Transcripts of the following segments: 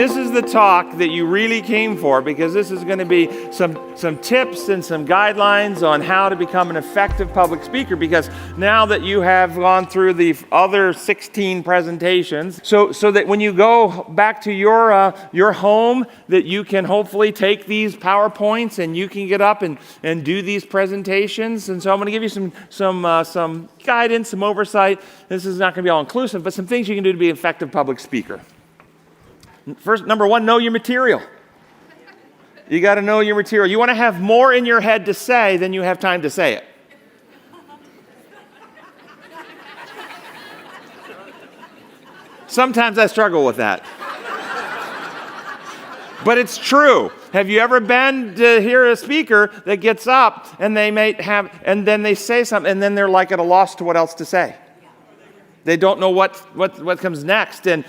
this is the talk that you really came for, because this is going to be some tips and some guidelines on how to become an effective public speaker, because now that you have gone through the other 16 presentations, so that when you go back to your home, that you can hopefully take these PowerPoints and you can get up and do these presentations. And so I'm going to give you some guidance, some oversight. This is not going to be all inclusive, but some things you can do to be an effective public speaker. First, number one, know your material. You got to know your material. You want to have more in your head to say than you have time to say it. Sometimes I struggle with that. But it's true. Have you ever been to hear a speaker that gets up and and then they say something and then they're like at a loss to what else to say? They don't know what comes next, and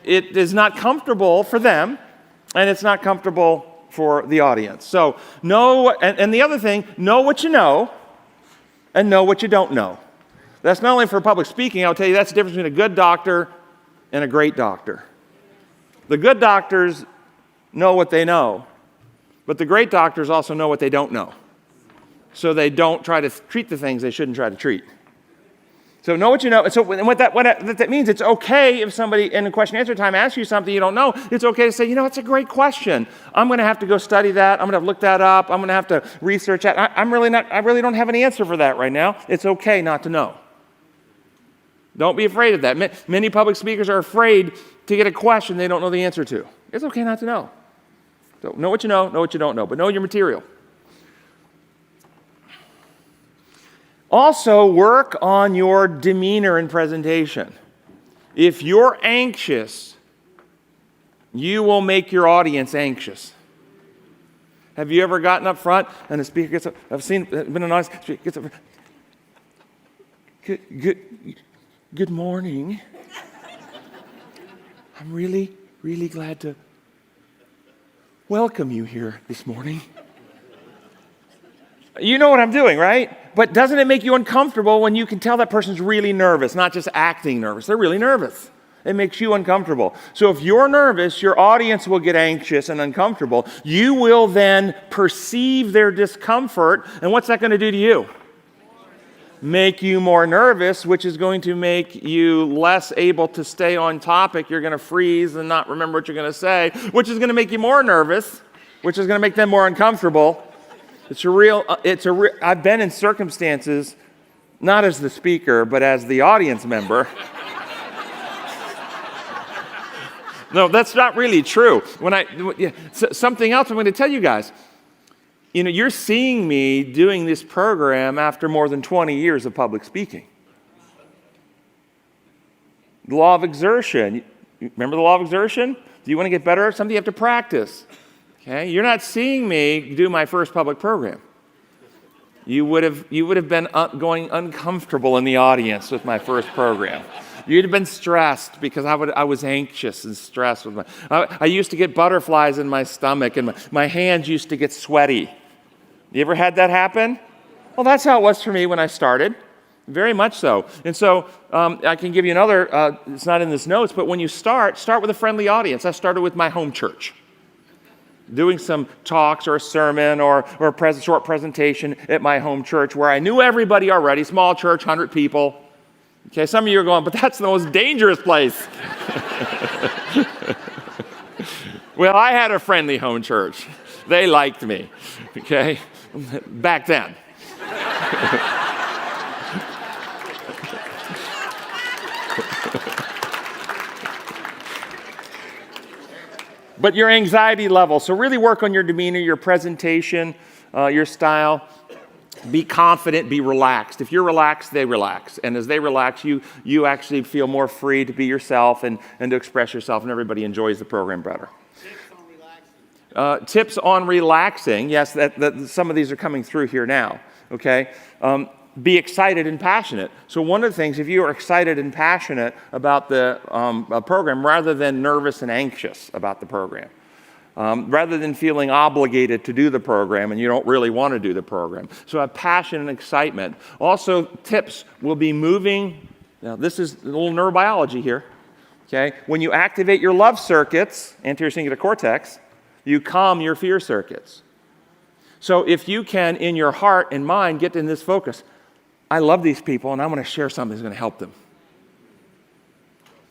it is not comfortable for them, and it's not comfortable for the audience. So know, and the other thing, know what you know, and know what you don't know. That's not only for public speaking. I'll tell you that's the difference between a good doctor and a great doctor. The good doctors know what they know, but the great doctors also know what they don't know. So they don't try to treat the things they shouldn't try to treat. So know what you know. So what that means, it's okay if somebody in the question and answer time asks you something you don't know. It's okay to say, it's a great question. I'm going to have to go study that. I'm going to look that up. I'm going to have to research that. I really don't have an answer for that right now. It's okay not to know. Don't be afraid of that. Many public speakers are afraid to get a question they don't know the answer to. It's okay not to know. So know what you know what you don't know, but know your material. Also, work on your demeanor in presentation. If you're anxious, you will make your audience anxious. Have you ever gotten up front and the speaker gets up? Been an audience, speaker gets up. Good morning. I'm really, really glad to welcome you here this morning. You know what I'm doing, right? But doesn't it make you uncomfortable when you can tell that person's really nervous, not just acting nervous? They're really nervous. It makes you uncomfortable. So if you're nervous, your audience will get anxious and uncomfortable. You will then perceive their discomfort, and what's that going to do to you? Make you more nervous, which is going to make you less able to stay on topic. You're going to freeze and not remember what you're going to say, which is going to make you more nervous, which is going to make them more uncomfortable. I've been in circumstances, not as the speaker, but as the audience member. No, that's not really true. Something else I'm going to tell you guys. You're seeing me doing this program after more than 20 years of public speaking. The law of exertion. Remember the law of exertion? Do you want to get better at something? You have to practice. Okay? You're not seeing me do my first public program. You would have been going uncomfortable in the audience with my first program. You'd have been stressed because I was anxious and stressed with I used to get butterflies in my stomach, and my hands used to get sweaty. You ever had that happen? Well, that's how it was for me when I started. Very much so. And so I can give you another, it's not in this notes, but when you start with a friendly audience. I started with my home church, doing some talks or a sermon or a short presentation at my home church where I knew everybody already, small church, 100 people. Okay, some of you are going, but that's the most dangerous place. Well, I had a friendly home church. They liked me, okay, back then. But your anxiety level, so really work on your demeanor, your presentation, your style. Be confident, be relaxed. If you're relaxed, they relax. And as they relax, you actually feel more free to be yourself and to express yourself, and everybody enjoys the program better. Tips on relaxing. Yes, that some of these are coming through here now, okay? Be excited and passionate. So one of the things, if you are excited and passionate about the program, rather than nervous and anxious about the program, rather than feeling obligated to do the program and you don't really want to do the program. So have passion and excitement. Also, tips will be moving. Now, this is a little neurobiology here. Okay? When you activate your love circuits, anterior cingulate cortex, you calm your fear circuits. So if you can, in your heart and mind, get in this focus, I love these people and I want to share something that's going to help them.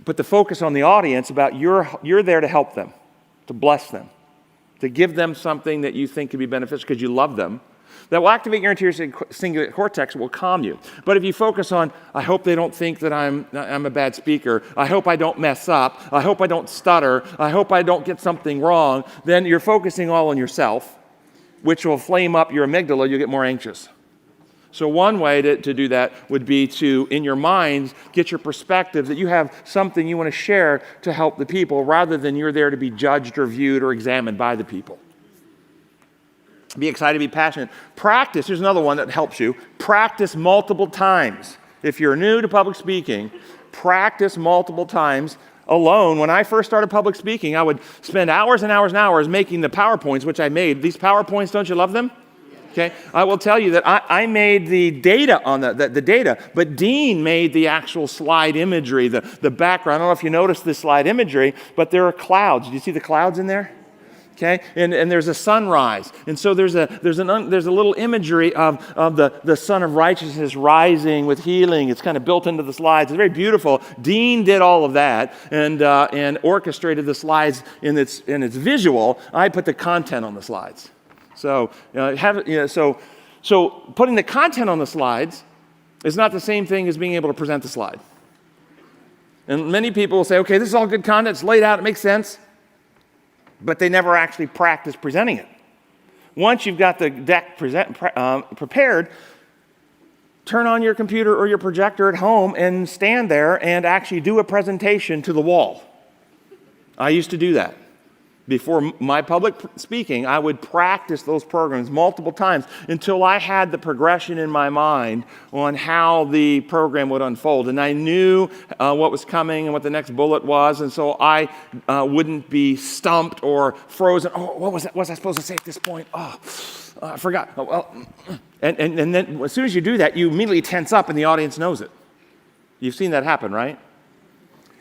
Put the focus on the audience about you're there to help them, to bless them, to give them something that you think could be beneficial because you love them. That will activate your anterior cingulate cortex, will calm you. But if you focus on, I hope they don't think that I'm a bad speaker, I hope I don't mess up, I hope I don't stutter, I hope I don't get something wrong, then you're focusing all on yourself, which will flame up your amygdala, you'll get more anxious. So one way to do that would be to, in your mind, get your perspective that you have something you want to share to help the people rather than you're there to be judged or viewed or examined by the people. Be excited, be passionate. Practice, here's another one that helps you. Practice multiple times. If you're new to public speaking, practice multiple times alone. When I first started public speaking, I would spend hours and hours and hours making the PowerPoints, which I made. These PowerPoints, don't you love them? Okay, I will tell you that I made the data on the data, but Dean made the actual slide imagery, the background. I don't know if you noticed this slide imagery, but there are clouds. Do you see the clouds in there? Okay, and there's a sunrise, and so there's a little imagery of the sun of righteousness rising with healing. It's kind of built into the slides. It's very beautiful. Dean did all of that and orchestrated the slides in its visual. I put the content on the slides. So so putting the content on the slides is not the same thing as being able to present the slide. And many people will say, okay, this is all good content. It's laid out. It makes sense. But they never actually practice presenting it. Once you've got the deck prepared, turn on your computer or your projector at home and stand there and actually do a presentation to the wall. I used to do that. Before my public speaking, I would practice those programs multiple times until I had the progression in my mind on how the program would unfold. And I knew what was coming and what the next bullet was, and so I wouldn't be stumped or frozen. Oh, what was I supposed to say at this point? Oh, I forgot. Oh, well. And then as soon as you do that, you immediately tense up and the audience knows it. You've seen that happen, right?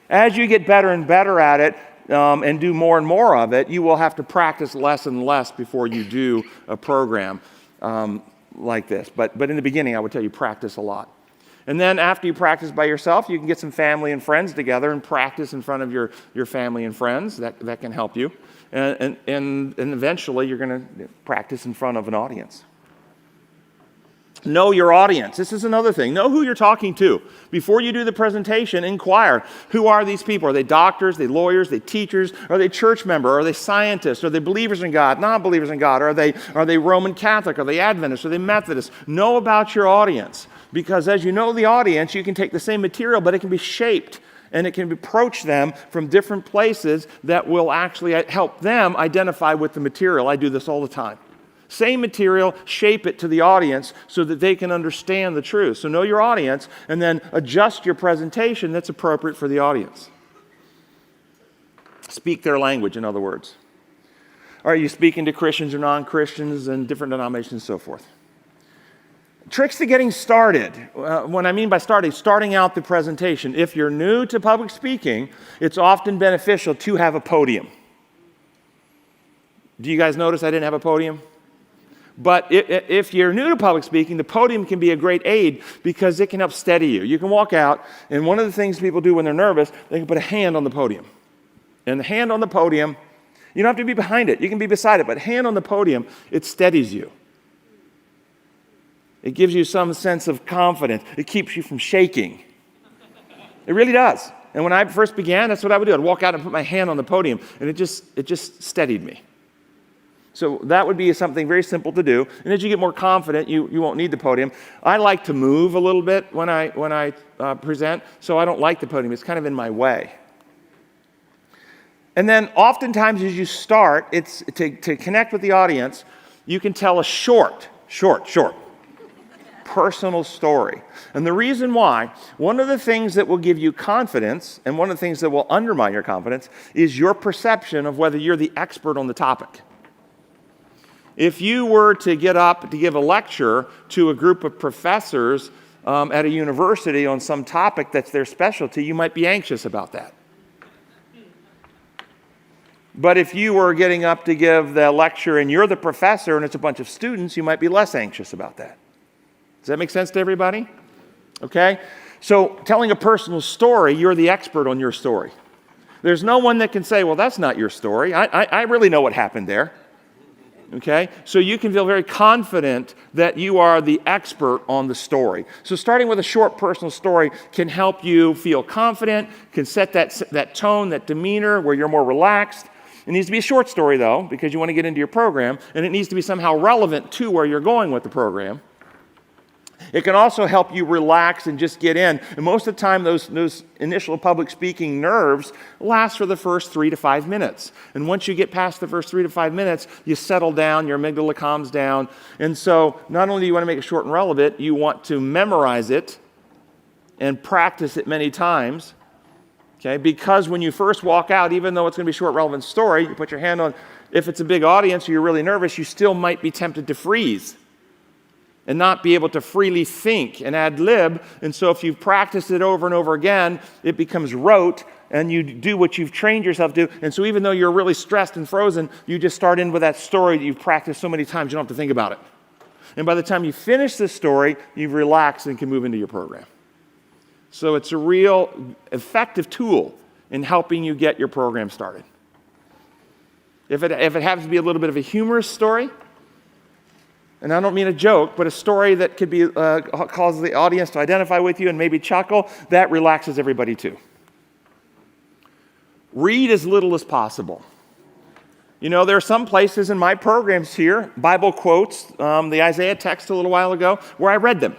As you get better and better at it, and do more and more of it, you will have to practice less and less before you do a program like this. But in the beginning, I would tell you practice a lot. And then after you practice by yourself, you can get some family and friends together and practice in front of your family and friends. That can help you. And eventually, you're going to practice in front of an audience. Know your audience. This is another thing. Know who you're talking to. Before you do the presentation, inquire, who are these people? Are they doctors? Are they lawyers? Are they teachers? Are they church members? Are they scientists? Are they believers in God? Non-believers in God? Are they Roman Catholic? Are they Adventists? Are they Methodists? Know about your audience. Because as you know the audience, you can take the same material, but it can be shaped and it can approach them from different places that will actually help them identify with the material. I do this all the time. Same material, shape it to the audience so that they can understand the truth. So know your audience and then adjust your presentation that's appropriate for the audience. Speak their language, in other words. Are you speaking to Christians or non-Christians and different denominations and so forth? Tricks to getting started. When I mean by starting out the presentation. If you're new to public speaking, it's often beneficial to have a podium. Do you guys notice I didn't have a podium? But if you're new to public speaking, the podium can be a great aid because it can help steady you. You can walk out, and one of the things people do when they're nervous, they can put a hand on the podium. And the hand on the podium, you don't have to be behind it. You can be beside it, but hand on the podium, it steadies you. It gives you some sense of confidence. It keeps you from shaking. It really does. And when I first began, that's what I would do. I'd walk out and put my hand on the podium, and it just steadied me. So that would be something very simple to do. And as you get more confident, you won't need the podium. I like to move a little bit when I present, so I don't like the podium. It's kind of in my way. And then oftentimes as you start, it's to connect with the audience, you can tell a short personal story. And the reason why, one of the things that will give you confidence and one of the things that will undermine your confidence is your perception of whether you're the expert on the topic. If you were to get up to give a lecture to a group of professors at a university on some topic that's their specialty, you might be anxious about that. But if you were getting up to give the lecture and you're the professor and it's a bunch of students, you might be less anxious about that. Does that make sense to everybody? Okay? So telling a personal story, you're the expert on your story. There's no one that can say, well, that's not your story. I really know what happened there. Okay? So you can feel very confident that you are the expert on the story. So starting with a short personal story can help you feel confident, can set that tone, that demeanor where you're more relaxed. It needs to be a short story, though, because you want to get into your program, and it needs to be somehow relevant to where you're going with the program. It can also help you relax and just get in. And most of the time, those initial public speaking nerves last for the first 3 to 5 minutes. And once you get past the first 3 to 5 minutes, you settle down, your amygdala calms down. And so not only do you want to make it short and relevant, you want to memorize it and practice it many times. Okay? Because when you first walk out, even though it's going to be a short, relevant story, you put your hand on, if it's a big audience or you're really nervous, you still might be tempted to freeze and not be able to freely think and ad lib. And so if you've practiced it over and over again, it becomes rote, and you do what you've trained yourself to do. And so even though you're really stressed and frozen, you just start in with that story that you've practiced so many times, you don't have to think about it. And by the time you finish the story, you've relaxed and can move into your program. So it's a real effective tool in helping you get your program started. If it happens to be a little bit of a humorous story, and I don't mean a joke, but a story that could be cause the audience to identify with you and maybe chuckle, that relaxes everybody too. Read as little as possible. You know, there are some places in my programs here, Bible quotes, the Isaiah text a little while ago, where I read them.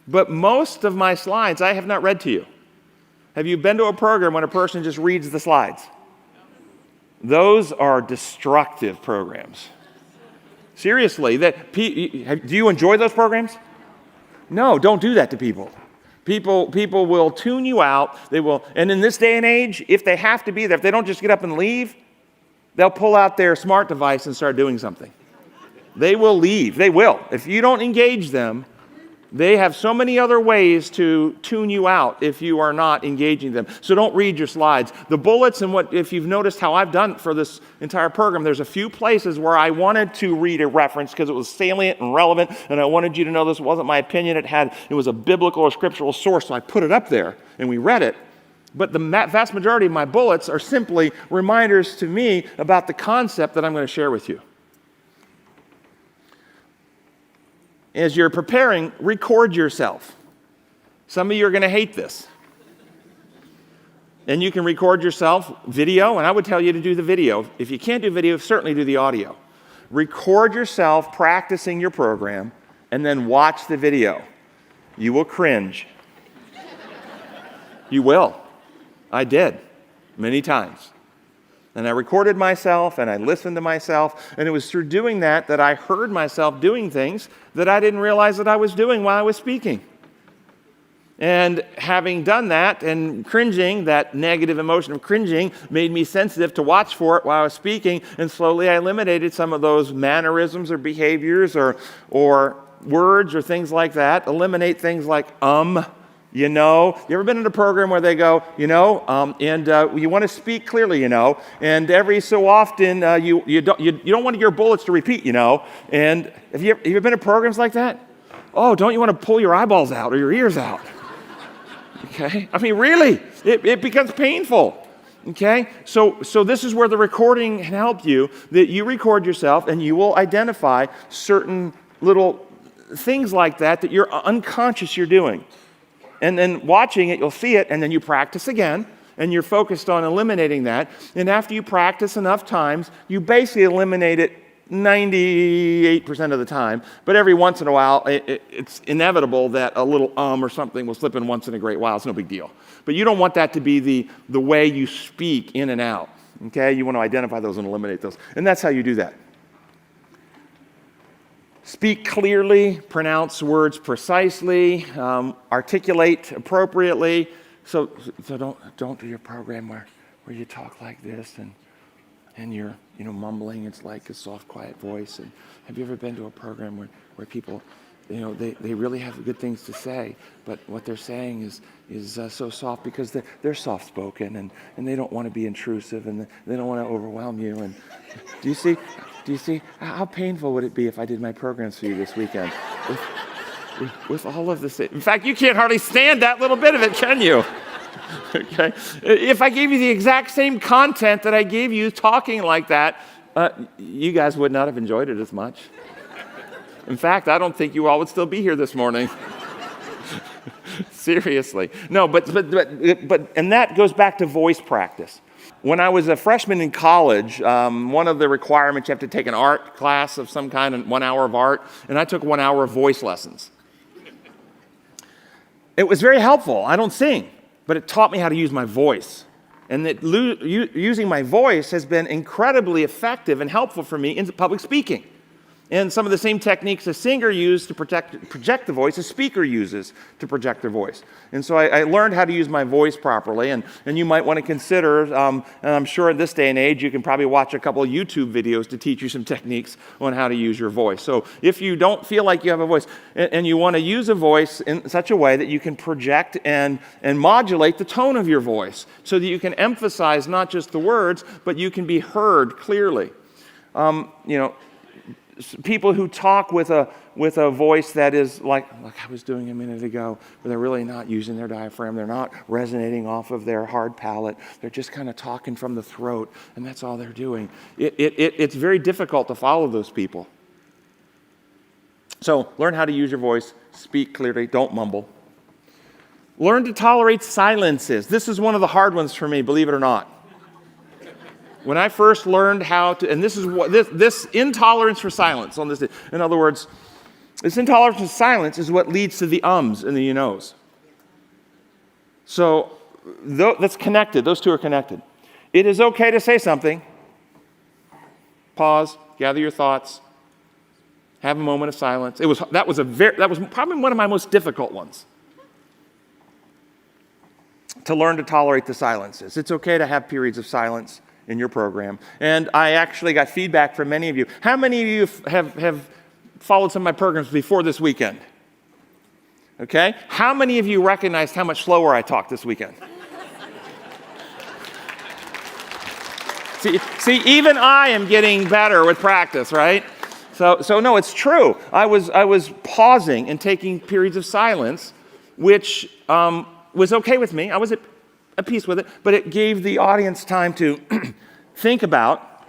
But most of my slides I have not read to you. Have you been to a program when a person just reads the slides? Those are destructive programs. Seriously, do you enjoy those programs? No, don't do that to people. People will tune you out. They will, and in this day and age, if they have to be there, if they don't just get up and leave, they'll pull out their smart device and start doing something. They will leave. They will. If you don't engage them, they have so many other ways to tune you out if you are not engaging them. So don't read your slides. The bullets and if you've noticed how I've done for this entire program, there's a few places where I wanted to read a reference because it was salient and relevant, and I wanted you to know this wasn't my opinion. It was a biblical or scriptural source, so I put it up there and we read it. But the vast majority of my bullets are simply reminders to me about the concept that I'm going to share with you. As you're preparing, record yourself. Some of you are going to hate this. And you can record yourself video, and I would tell you to do the video. If you can't do video, certainly do the audio. Record yourself practicing your program, and then watch the video. You will cringe. You will. I did, many times. And I recorded myself, and I listened to myself, and it was through doing that I heard myself doing things that I didn't realize that I was doing while I was speaking. And having done that and cringing, that negative emotion of cringing made me sensitive to watch for it while I was speaking, and slowly I eliminated some of those mannerisms or behaviors or words or things like that. Eliminate things like you know. You ever been in a program where they go, you want to speak clearly, and every so often you don't want your bullets to repeat, and have you ever been in programs like that? Oh, don't you want to pull your eyeballs out or your ears out? Okay, I mean, really, it becomes painful. Okay, so this is where the recording can help you, that you record yourself and you will identify certain little things like that you're unconscious you're doing. And then watching it, you'll see it, and then you practice again, and you're focused on eliminating that. And after you practice enough times, you basically eliminate it 98% of the time. But every once in a while, it's inevitable that a little or something will slip in once in a great while. It's no big deal. But you don't want that to be the way you speak in and out. Okay? You want to identify those and eliminate those. And that's how you do that. Speak clearly, pronounce words precisely, articulate appropriately. So don't do your program where you talk like this and you're mumbling. It's like a soft, quiet voice. And have you ever been to a program where people they really have good things to say, but what they're saying is so soft because they're soft-spoken and they don't want to be intrusive and they don't want to overwhelm you. And do you see how painful would it be if I did my programs for you this weekend with all of this? In fact, you can't hardly stand that little bit of it, can you? Okay. If I gave you the exact same content that I gave you talking like that, you guys would not have enjoyed it as much. In fact, I don't think you all would still be here this morning. Seriously. No, but and that goes back to voice practice. When I was a freshman in college, one of the requirements, you have to take an art class of some kind, and 1 hour of art, and I took 1 hour of voice lessons. It was very helpful. I don't sing, but it taught me how to use my voice. And that using my voice has been incredibly effective and helpful for me in public speaking. And some of the same techniques a singer uses to project the voice, a speaker uses to project their voice. And so I learned how to use my voice properly. And you might want to consider, and I'm sure in this day and age, you can probably watch a couple of YouTube videos to teach you some techniques on how to use your voice. So if you don't feel like you have a voice, and you want to use a voice in such a way that you can project and modulate the tone of your voice so that you can emphasize not just the words, but you can be heard clearly. People who talk with a voice that is like I was doing a minute ago, where they're really not using their diaphragm, they're not resonating off of their hard palate, they're just kind of talking from the throat, and that's all they're doing. It's very difficult to follow those people. So learn how to use your voice, speak clearly, don't mumble. Learn to tolerate silences. This is one of the hard ones for me, believe it or not. When I first learned how to, and this is what this intolerance for silence on this. In other words, this intolerance for silence is what leads to the ums and the you knows. So that's connected. Those two are connected. It is okay to say something. Pause. Gather your thoughts. Have a moment of silence. That was probably one of my most difficult ones. To learn to tolerate the silences. It's okay to have periods of silence in your program. And I actually got feedback from many of you. How many of you have followed some of my programs before this weekend? Okay? How many of you recognized how much slower I talked this weekend? See, even I am getting better with practice, right? So no, it's true. I was pausing and taking periods of silence, which was okay with me. I was at peace with it, but it gave the audience time to think about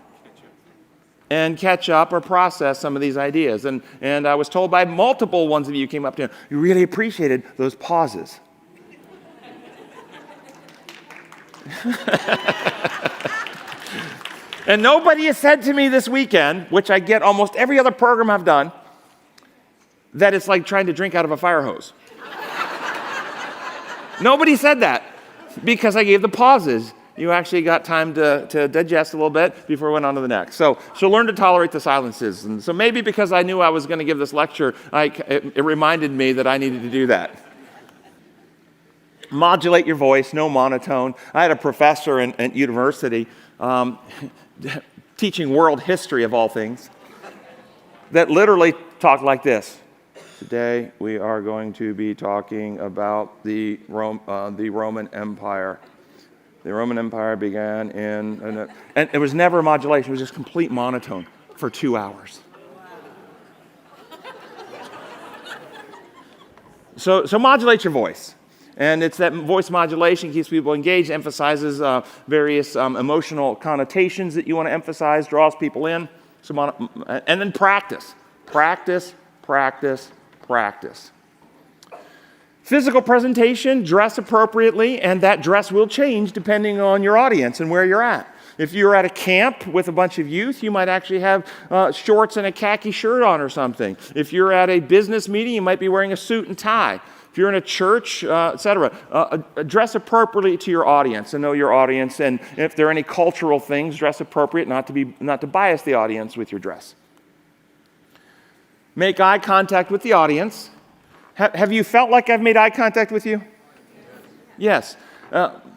and catch up or process some of these ideas. And I was told by multiple ones of you came up to me, you really appreciated those pauses. And nobody has said to me this weekend, which I get almost every other program I've done, that it's like trying to drink out of a fire hose. Nobody said that. Because I gave the pauses, you actually got time to digest a little bit before we went on to the next. So learn to tolerate the silences. And so maybe because I knew I was going to give this lecture, it reminded me that I needed to do that. Modulate your voice, no monotone. I had a professor at university teaching world history of all things that literally talked like this. Today we are going to be talking about the Roman Empire. The Roman Empire began and it was never a modulation. It was just complete monotone for 2 hours. So modulate your voice. And it's that voice modulation keeps people engaged, emphasizes various emotional connotations that you want to emphasize, draws people in. And then practice. Practice. Physical presentation, dress appropriately, and that dress will change depending on your audience and where you're at. If you're at a camp with a bunch of youth, you might actually have shorts and a khaki shirt on or something. If you're at a business meeting, you might be wearing a suit and tie. If you're in a church, etc., dress appropriately to your audience and know your audience. And if there are any cultural things, dress appropriate, not to bias the audience with your dress. Make eye contact with the audience. Have you felt like I've made eye contact with you? Yes.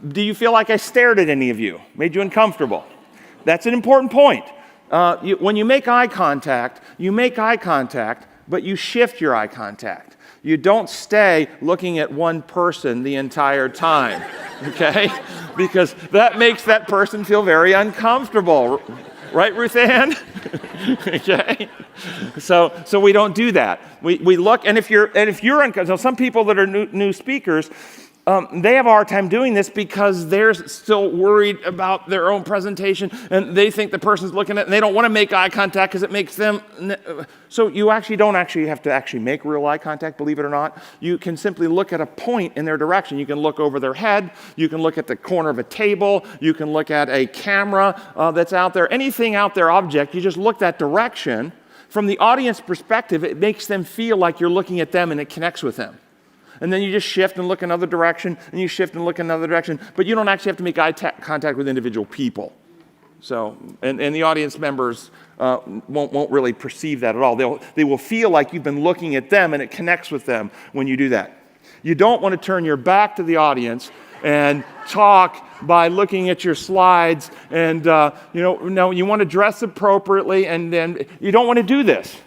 Do you feel like I stared at any of you? Made you uncomfortable? That's an important point. When you make eye contact but you shift your eye contact. You don't stay looking at one person the entire time, okay? Because that makes that person feel very uncomfortable. Right, Ruth Ann? Okay. So we don't do that. We look, and if you're uncomfortable, some people that are new speakers, they have a hard time doing this because they're still worried about their own presentation, and they think the person's looking at it, and they don't want to make eye contact because it makes them. So you don't have to make real eye contact, believe it or not. You can simply look at a point in their direction. You can look over their head. You can look at the corner of a table. You can look at a camera that's out there. Anything out there, object, you just look that direction. From the audience perspective, it makes them feel like you're looking at them and it connects with them. And then you just shift and look another direction, and you shift and look another direction, but you don't actually have to make eye contact with individual people. So, and the audience members won't really perceive that at all. They will feel like you've been looking at them, and it connects with them when you do that. You don't want to turn your back to the audience and talk by looking at your slides, and no, you want to dress appropriately, and then you don't want to do this.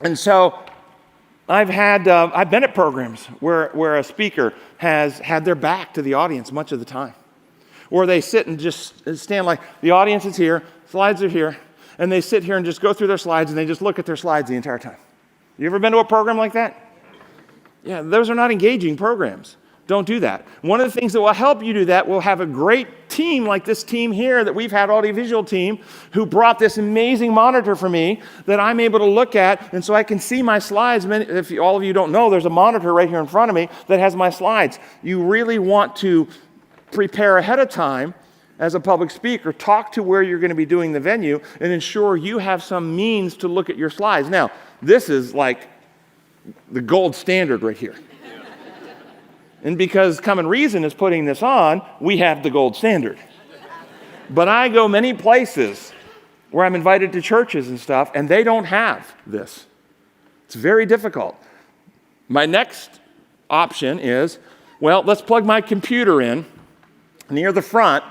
And so, I've been at programs where a speaker has had their back to the audience much of the time. Or they sit and just stand like, the audience is here, slides are here, and they sit here and just go through their slides and they just look at their slides the entire time. You ever been to a program like that? Yeah, those are not engaging programs. Don't do that. One of the things that will help you do that, we'll have a great team like this team here that we've had, audiovisual team, who brought this amazing monitor for me that I'm able to look at, and so I can see my slides. If all of you don't know, there's a monitor right here in front of me that has my slides. You really want to prepare ahead of time as a public speaker, talk to where you're going to be doing the venue, and ensure you have some means to look at your slides. Now, this is like the gold standard right here. And because Common Reason is putting this on, we have the gold standard. But I go many places where I'm invited to churches and stuff, and they don't have this. It's very difficult. My next option is, well, let's plug my computer in near the front,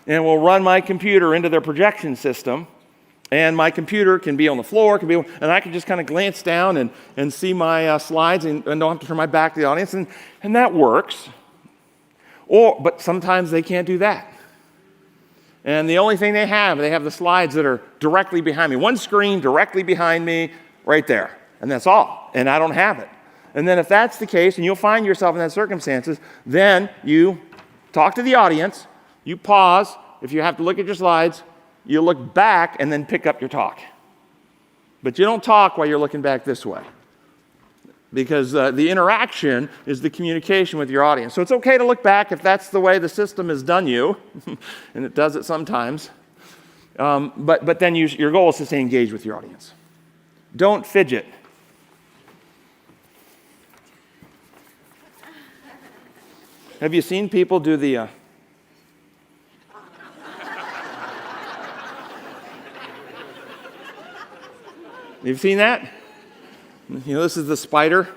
and we'll run my computer into their projection system. And my computer can be on the floor, and I can just kind of glance down and see my slides and don't have to turn my back to the audience, and that works. But sometimes they can't do that. And the only thing they have the slides that are directly behind me. One screen directly behind me, right there. And that's all. And I don't have it. And then if that's the case, and you'll find yourself in that circumstances, then you talk to the audience, you pause. If you have to look at your slides, you look back and then pick up your talk. But you don't talk while you're looking back this way. Because the interaction is the communication with your audience. So it's okay to look back if that's the way the system has done you, and it does it sometimes. But then your goal is to stay engaged with your audience. Don't fidget. Have you seen people do the... You've seen that? This is the spider.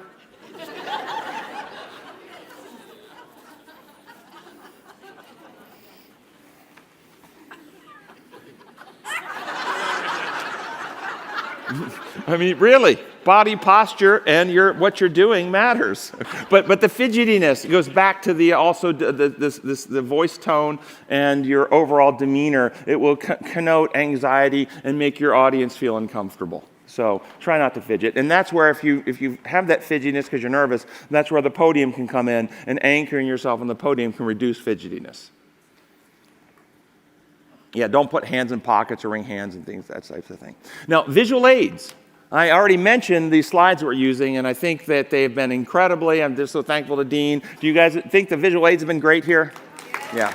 I mean, really, body posture and what you're doing matters. But the fidgetiness goes back to the voice tone and your overall demeanor. It will connote anxiety and make your audience feel uncomfortable. So try not to fidget. And that's where if you have that fidgetiness because you're nervous, that's where the podium can come in, and anchoring yourself on the podium can reduce fidgetiness. Yeah, don't put hands in pockets or wring hands and things, that type of thing. Now, visual aids. I already mentioned these slides we're using, and I think that they've been incredibly, I'm just so thankful to Dean. Do you guys think the visual aids have been great here? Yeah.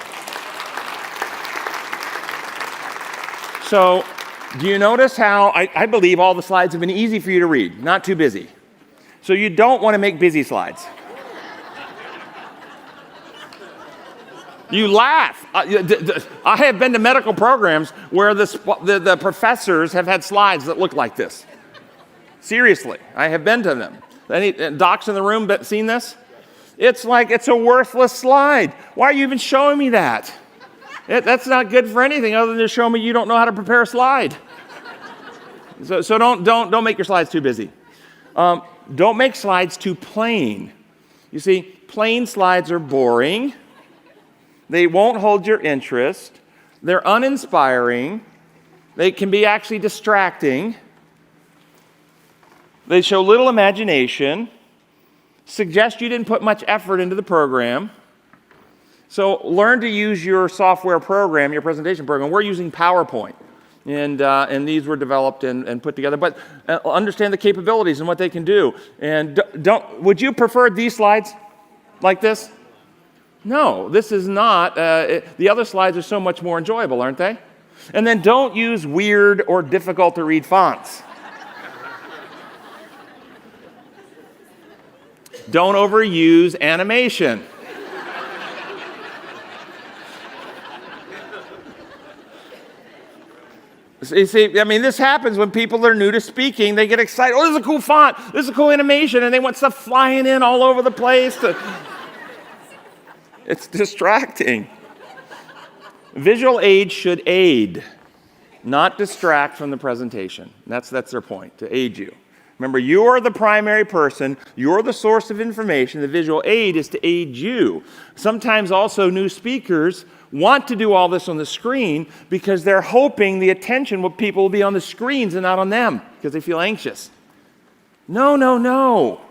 So, do you notice how I believe all the slides have been easy for you to read, not too busy. So you don't want to make busy slides. You laugh. I have been to medical programs where the professors have had slides that look like this. Seriously, I have been to them. Any docs in the room seen this? It's like it's a worthless slide. Why are you even showing me that? That's not good for anything other than to show me you don't know how to prepare a slide. So don't make your slides too busy. Don't make slides too plain. You see, plain slides are boring. They won't hold your interest. They're uninspiring. They can be actually distracting. They show little imagination. Suggest you didn't put much effort into the program. So learn to use your software program, your presentation program. We're using PowerPoint. And these were developed and put together. But understand the capabilities and what they can do. And would you prefer these slides like this? No, this is not. The other slides are so much more enjoyable, aren't they? And then don't use weird or difficult to read fonts. Don't overuse animation. You see, I mean, this happens when people are new to speaking. They get excited. Oh, this is a cool font. This is a cool animation. And they want stuff flying in all over the place. It's distracting. Visual aids should aid, not distract from the presentation. That's their point, to aid you. Remember, you're the primary person. You're the source of information. The visual aid is to aid you. Sometimes also new speakers want to do all this on the screen because they're hoping the attention of people will be on the screens and not on them because they feel anxious. No.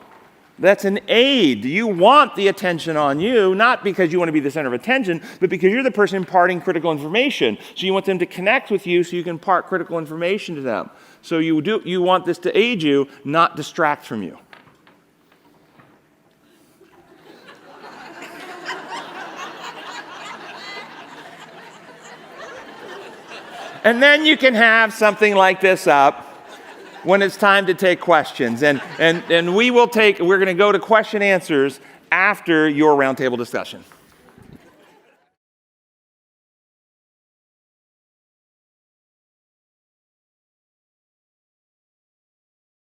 That's an aid. You want the attention on you, not because you want to be the center of attention, but because you're the person imparting critical information. So you want them to connect with you so you can impart critical information to them. So you want this to aid you, not distract from you. And then you can have something like this up when it's time to take questions. And we're going to go to question answers after your roundtable discussion.